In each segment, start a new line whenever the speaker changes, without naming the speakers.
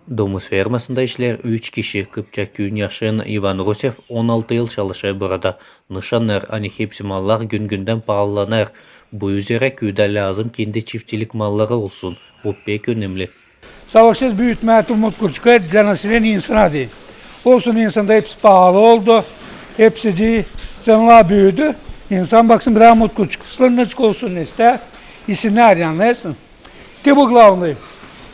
Domuz fermasında işler 3 kişi. Kıpçak gün yaşayan Ivan Rusev 16 yıl çalışıyor burada. Nişanlar hani hepsi mallar gün günden pahalanır. Bu üzere köyde lazım kendi çiftçilik malları olsun. Bu pek önemli.
Savaşsız büyütme Umut Kurçuk'a canasılan insan adı. Olsun insanda hepsi pahalı oldu. Hepsi de canlar büyüdü. İnsan baksın bir Umut Kurçuk. Sılınlıçık olsun ister. İsimli arayanlarsın. De bu главное.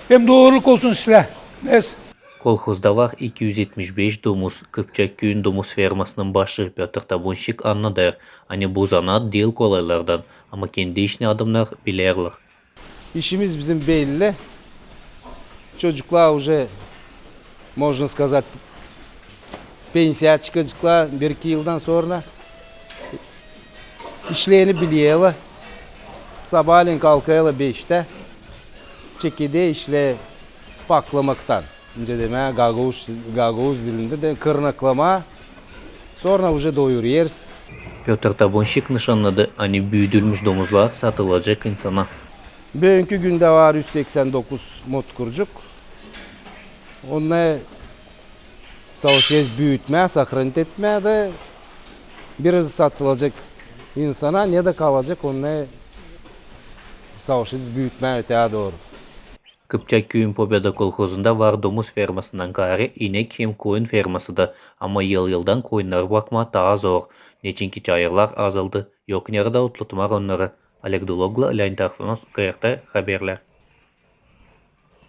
Hem doğruluk olsun size. Neyse.
Kolxozda var 275 domuz. Kıpçak köyün domuz fermasının başı Pyotr Tabunşik anladır. Hani bu zanaat değil kolaylardan. Ama kendi işini adamlar bilirler.
İşimiz bizim belli. Çocuklar уже, можно сказать, pensiya çıkacaklar 1-2 yıldan sonra. İşlerini biliyorlar. Sabahleyin kalkıyorlar 5'te. Çekirdeği işle paklamaktan. Önce deme Gagavuz dilinde de kırnaklama. Sonra уже doyuruyoruz.
Pyotr Tabunşik nişanladı. Hani büyüdülmüş domuzlar satılacak insana.
Bugünkü günde var 189 motkurcuk. Onu savaşıyoruz büyütmeye, sakranit etmeye de biraz satılacak insana ne de kalacak onu savaşıyoruz büyütmeye öteye doğru.
Kıpçak köyün Pobeda kolxozunda var domuz fermasından gari inek hem koyun ferması da. Ama yıldan koyunlar bakma daha zor. Neçinki çayırlar azaldı. Yok nerede otlatmak onları. Oleg Dologlu, Alen Tarfınos, Kıyakta haberler.